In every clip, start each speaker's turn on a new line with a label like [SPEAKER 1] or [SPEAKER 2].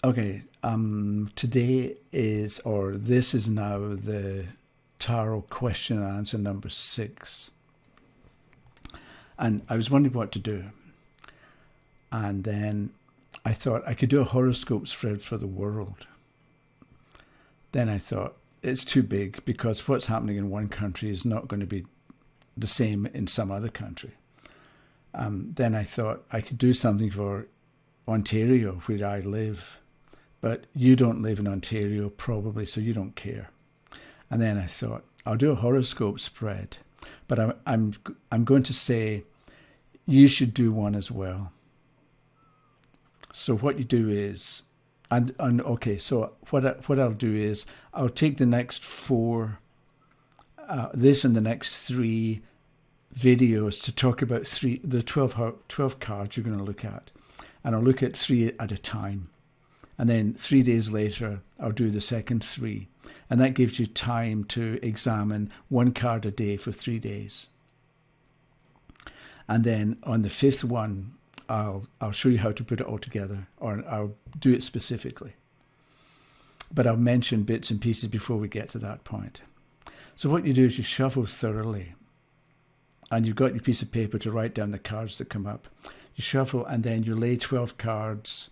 [SPEAKER 1] Okay, today is, or this is now the tarot question and answer number 6. And I was wondering what to do. And then I thought I could do a horoscope spread for the world. Then I thought it's too big because what's happening in one country is not going to be the same in some other country. Then I thought I could do something for Ontario, where I live. But you don't live in Ontario probably, so you don't care. And then I thought I'll do a horoscope spread, but I'm going to say you should do one as well. So what you do is, and okay, so what I'll do is I'll take the next 4, this and the next 3 videos to talk about the 12 cards you're going to look at, and I'll look at 3 at a time. And then 3 days later, I'll do the second 3. And that gives you time to examine 1 card a day for 3 days. And then on the 5th one, I'll show you how to put it all together, or I'll do it specifically. But I'll mention bits and pieces before we get to that point. So what you do is you shuffle thoroughly. And you've got your piece of paper to write down the cards that come up. You shuffle and then you lay 12 cards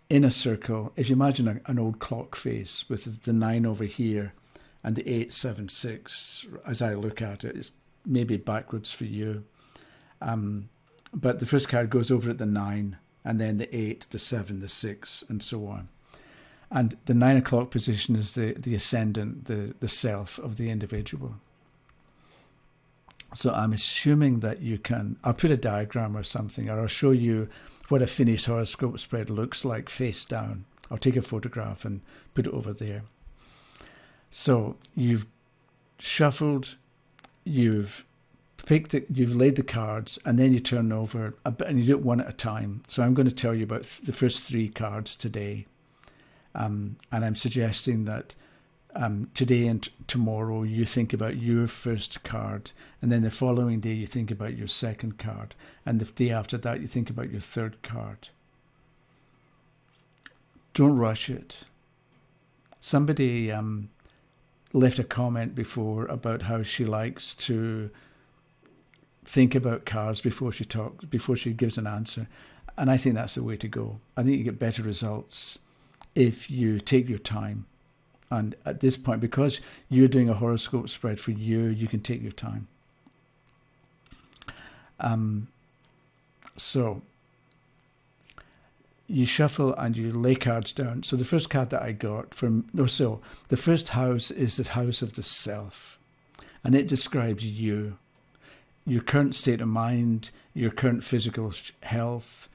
[SPEAKER 1] in a circle. If you imagine an old clock face with the 9 over here and the 8, 7, 6, as I look at it, it's maybe backwards for you. But the first card goes over at the 9, and then the 8, the 7, the 6, and so on. And the 9 o'clock position is the ascendant, the self of the individual. So I'm assuming that you can, I'll put a diagram or something, or I'll show you what a finished horoscope spread looks like face down. I'll take a photograph and put it over there. So you've shuffled, you've picked it, you've laid the cards, and then you turn over, and you do it one at a time. So I'm going to tell you about the first 3 cards today. And I'm suggesting that today and tomorrow you think about your first card, and then the following day you think about your second card, and the day after that you think about your third card. Don't rush it. Somebody left a comment before about how she likes to think about cards before she gives an answer, and I think that's the way to go. I think you get better results if you take your time. And at this point, because you're doing a horoscope spread for you, you can take your time. So you shuffle and you lay cards down. So the first card that I got the first house is the house of the self. And it describes you, your current state of mind, your current physical health,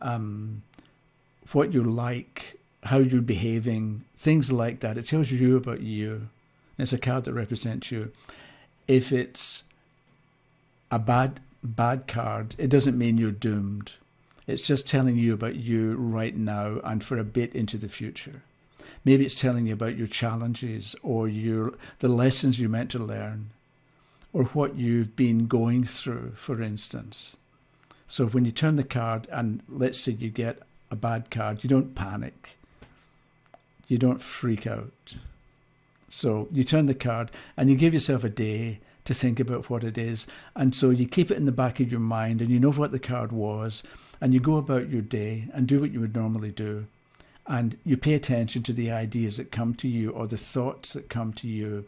[SPEAKER 1] what you like, how you're behaving, things like that. It tells you about you. And it's a card that represents you. If it's a bad card, it doesn't mean you're doomed. It's just telling you about you right now and for a bit into the future. Maybe it's telling you about your challenges or the lessons you're meant to learn, or what you've been going through, for instance. So when you turn the card and let's say you get a bad card, you don't panic. You don't freak out. So you turn the card and you give yourself a day to think about what it is. And so you keep it in the back of your mind and you know what the card was, and you go about your day and do what you would normally do. And you pay attention to the ideas that come to you or the thoughts that come to you.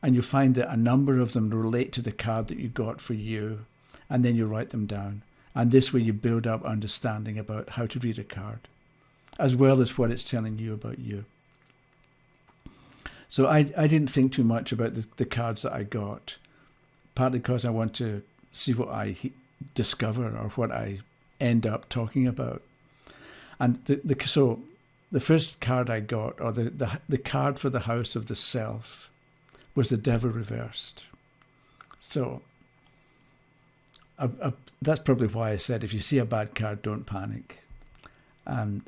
[SPEAKER 1] And you find that a number of them relate to the card that you got for you. And then you write them down. And this way you build up understanding about how to read a card, as well as what it's telling you about you. So I didn't think too much about the cards that I got, partly because I want to see what I discover or what I end up talking about. And so the first card I got, or the card for the house of the self, was the devil reversed. So that's probably why I said if you see a bad card, don't panic.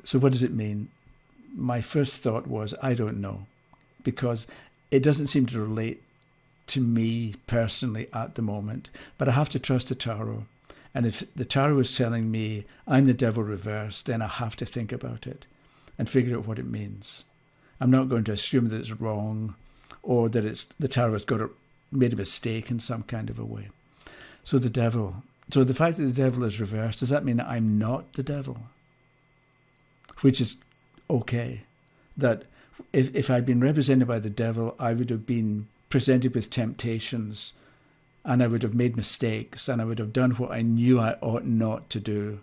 [SPEAKER 1] So what does it mean? My first thought was, I don't know, because it doesn't seem to relate to me personally at the moment, but I have to trust the tarot. And if the tarot is telling me I'm the devil reversed, then I have to think about it. and figure out what it means. I'm not going to assume that it's wrong or that it's the tarot has made a mistake in some kind of a way. So the devil. So the fact that the devil is reversed, does that mean that I'm not the devil? Which is okay. That if I'd been represented by the devil, I would have been presented with temptations, and I would have made mistakes, and I would have done what I knew I ought not to do.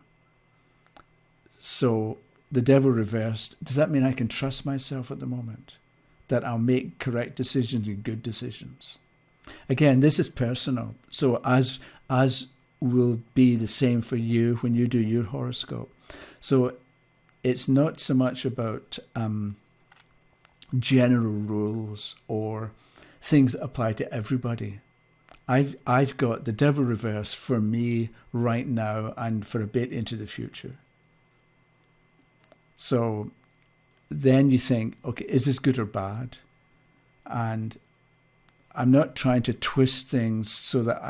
[SPEAKER 1] So the devil reversed, does that mean I can trust myself at the moment? That I'll make correct decisions and good decisions? Again, this is personal. So as will be the same for you when you do your horoscope. So it's not so much about general rules or things that apply to everybody. I've got the devil reverse for me right now and for a bit into the future. So then you think, okay, is this good or bad? And I'm not trying to twist things so that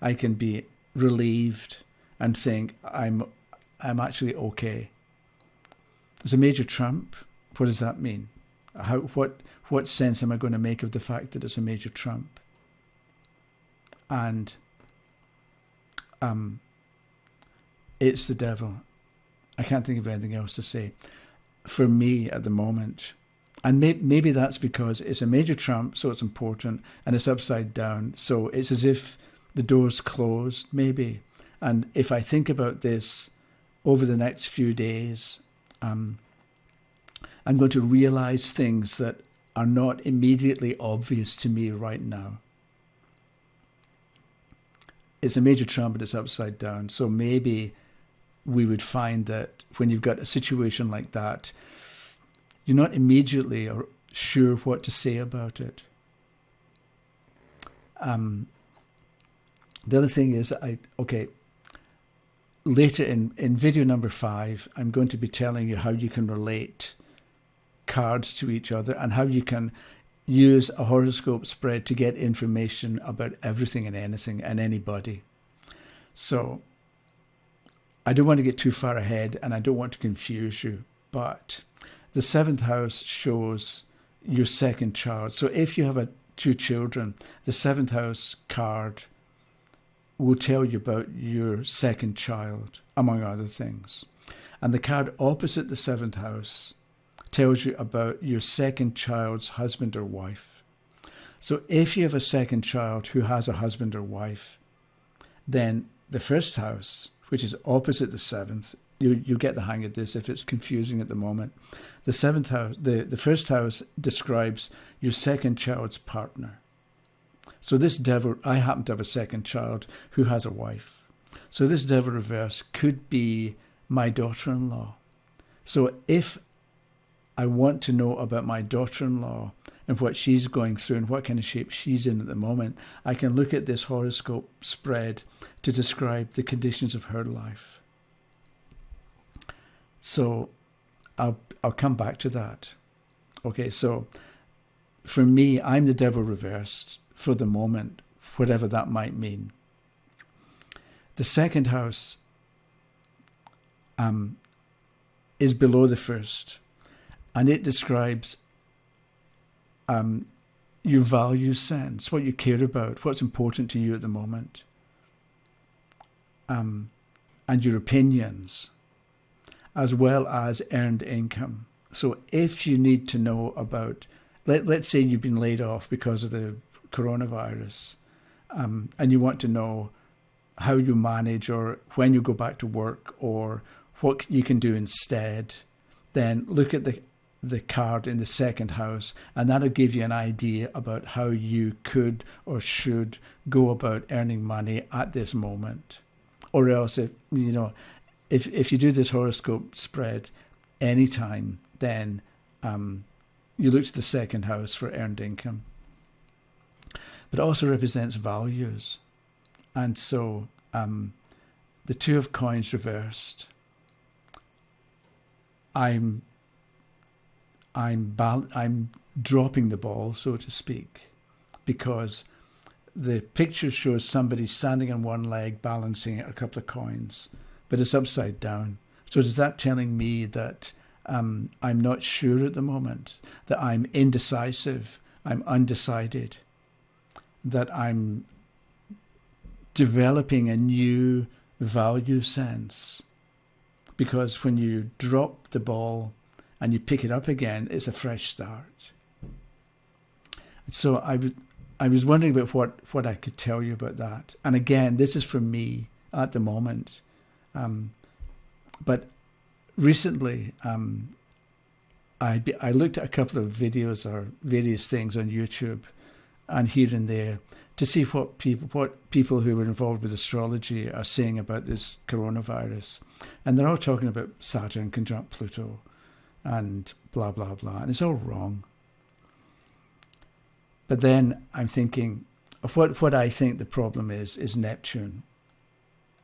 [SPEAKER 1] I can be relieved and think I'm actually okay. There's a major trump. What does that mean? What sense am I going to make of the fact that it's a major trump? And it's the devil. I can't think of anything else to say. For me at the moment, and maybe that's because it's a major trump, so it's important, and it's upside down, so it's as if the door's closed, maybe. And if I think about this over the next few days, I'm going to realize things that are not immediately obvious to me right now. It's a major trump and it's upside down, so maybe we would find that when you've got a situation like that, you're not immediately sure what to say about it. The other thing is, later in video number 5, I'm going to be telling you how you can relate cards to each other and how you can use a horoscope spread to get information about everything and anything and anybody. So I don't want to get too far ahead and I don't want to confuse you, but the 7th house shows your second child. So if you have 2 children, the 7th house card will tell you about your second child, among other things. And the card opposite the 7th house tells you about your second child's husband or wife. So if you have a second child who has a husband or wife, then the 1st house, which is opposite the 7th, you get the hang of this if it's confusing at the moment. The 7th house, the 1st house describes your second child's partner. So this devil, I happen to have a second child who has a wife. So this devil reverse could be my daughter-in-law. So if I want to know about my daughter-in-law and what she's going through and what kind of shape she's in at the moment, I can look at this horoscope spread to describe the conditions of her life. So I'll come back to that. Okay, so for me, I'm the devil reversed for the moment, whatever that might mean. The 2nd house is below the 1st, and it describes your value sense, what you care about, what's important to you at the moment, and your opinions, as well as earned income. So if you need to know about, let's say you've been laid off because of the coronavirus, and you want to know how you manage or when you go back to work or what you can do instead, then look at the card in the 2nd house, and that'll give you an idea about how you could or should go about earning money at this moment. Or else, if you do this horoscope spread anytime, then you look to the 2nd house for earned income. But it also represents values. And so the 2 of coins reversed, I'm dropping the ball, so to speak, because the picture shows somebody standing on one leg balancing a couple of coins, but it's upside down. So is that telling me that I'm not sure at the moment, that I'm indecisive, I'm undecided, that I'm developing a new value sense. Because when you drop the ball and you pick it up again, it's a fresh start. So I was wondering about what I could tell you about that. And again, this is from me at the moment. But recently, I looked at a couple of videos or various things on YouTube and here and there to see what people who were involved with astrology are saying about this coronavirus. And they're all talking about Saturn conjunct Pluto and blah, blah, blah. And it's all wrong. But then I'm thinking of what I think the problem is Neptune.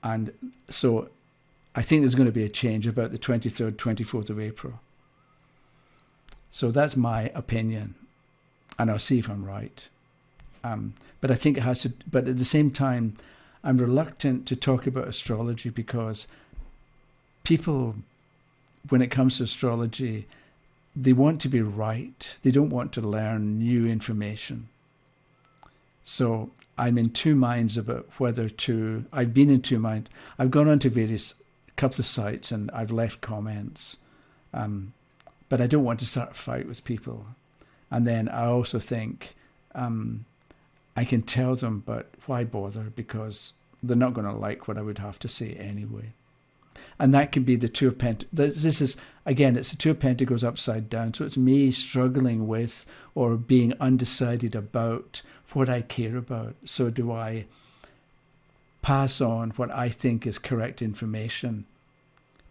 [SPEAKER 1] And so I think there's going to be a change about the 23rd, 24th of April. So that's my opinion. And I'll see if I'm right. But I think it has to, but at the same time, I'm reluctant to talk about astrology because people, when it comes to astrology, they want to be right. They don't want to learn new information. So I'm in two minds about whether to, I've been in two minds. I've gone onto couple of sites and I've left comments. But I don't want to start a fight with people. And then I also think I can tell them, but why bother? Because they're not going to like what I would have to say anyway. And that can be the Two of Pentacles. This is, again, it's the Two of Pentacles upside down. So it's me struggling with or being undecided about what I care about. So do I pass on what I think is correct information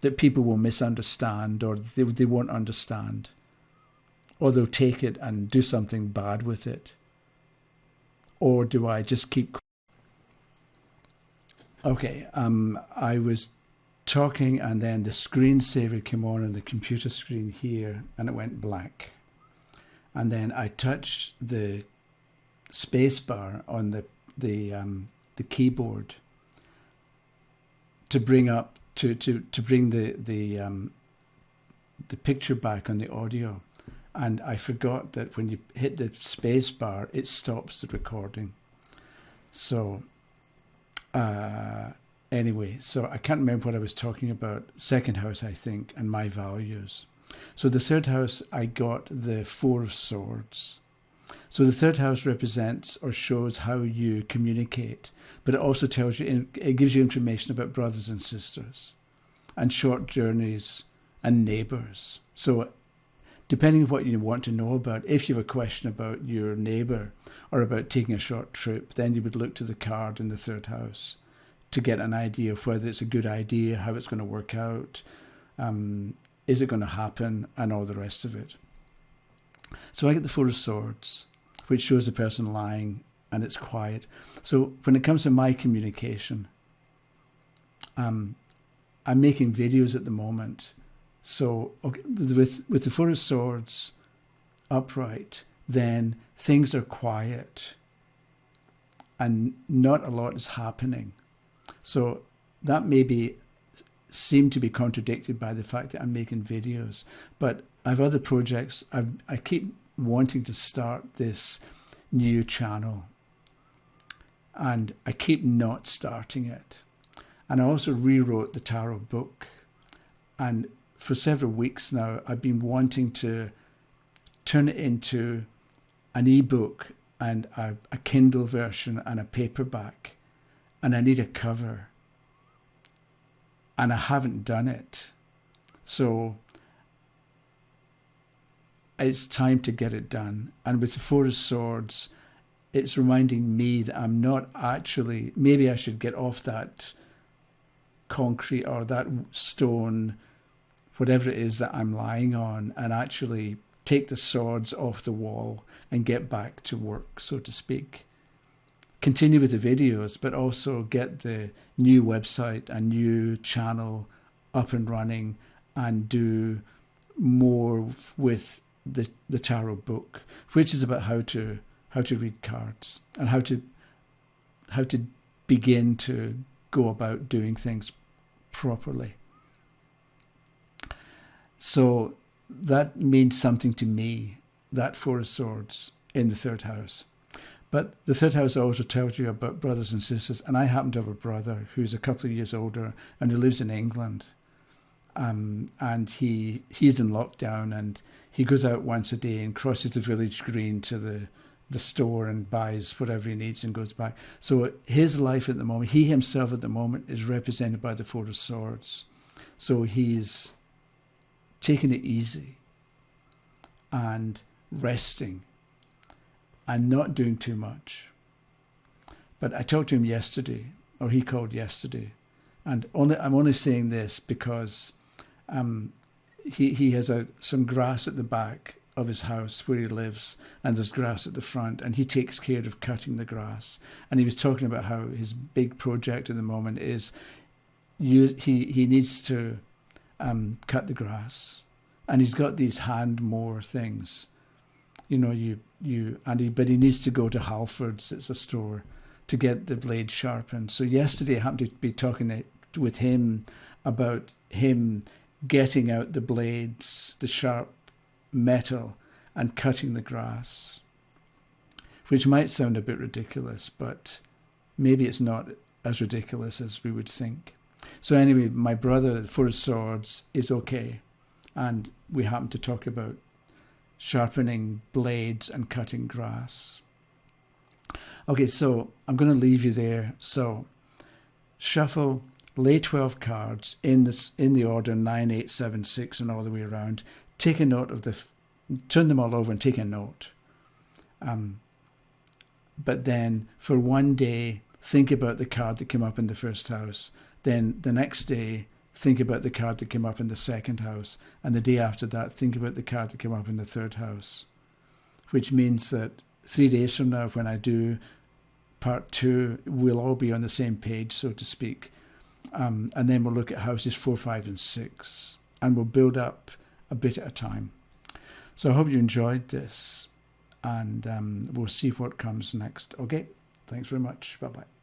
[SPEAKER 1] that people will misunderstand or they won't understand? Or they'll take it and do something bad with it? Or do I just keep... Okay, I was talking and then the screensaver came on the computer screen here and it went black. And then I touched the space bar on the keyboard to bring up to bring the picture back on the audio. And I forgot that when you hit the space bar, it stops the recording. So anyway, so I can't remember what I was talking about. Second house, I think, and my values. So the third house, I got the Four of Swords. So the third house represents or shows how you communicate, but it also tells you, it gives you information about brothers and sisters and short journeys and neighbours. So depending on what you want to know about, if you have a question about your neighbour or about taking a short trip, then you would look to the card in the third house to get an idea of whether it's a good idea, how it's going to work out, is it going to happen, and all the rest of it. So I get the Four of Swords, which shows the person lying and it's quiet. So when it comes to my communication, I'm making videos at the moment. So okay, with the Four of Swords upright, then things are quiet and not a lot is happening. So that maybe seem to be contradicted by the fact that I'm making videos. But I have other projects. I keep wanting to start this new channel and I keep not starting it. And I also rewrote the tarot book. And for several weeks now, I've been wanting to turn it into an ebook and a Kindle version and a paperback. And I need a cover. And I haven't done it. So it's time to get it done. And with the Four of Swords, it's reminding me that I'm not actually, maybe I should get off that concrete or that stone, whatever it is that I'm lying on, and actually take the swords off the wall and get back to work, so to speak. Continue with the videos, but also get the new website and new channel up and running and do more with the tarot book, which is about how to read cards and how to begin to go about doing things properly. So So that means something to me, that Four of Swords in the third house. But the third house also tells you about brothers and sisters. And I happen to have a brother who's a couple of years older and who lives in England. And he's in lockdown, and he goes out once a day and crosses the village green to the store and buys whatever he needs and goes back. So his life at the moment, he himself at the moment, is represented by the Four of Swords. So he's taking it easy and resting and not doing too much. But I talked to him yesterday, or he called yesterday, and I'm only saying this because he has some grass at the back of his house where he lives, and there's grass at the front, and he takes care of cutting the grass. And he was talking about how his big project at the moment is he needs to cut the grass, and he's got these hand mower things, but he needs to go to Halford's, it's a store, to get the blade sharpened. So yesterday I happened to be talking with him about him getting out the blades, the sharp metal, and cutting the grass, which might sound a bit ridiculous, but maybe it's not as ridiculous as we would think. So anyway, my brother, the Four of Swords, is okay, and we happen to talk about sharpening blades and cutting grass. Okay, so I'm going to leave you there. So shuffle, lay 12 cards in the order 9, 8, 7, 6 and all the way around. Take a note of turn them all over and take a note. But then for one day, think about the card that came up in the first house. Then the next day, think about the card that came up in the second house. And the day after that, think about the card that came up in the third house. Which means that 3 days from now, when I do part 2, we'll all be on the same page, so to speak. And then we'll look at houses 4, 5, and 6. And we'll build up a bit at a time. So I hope you enjoyed this. And we'll see what comes next. Okay, thanks very much. Bye-bye.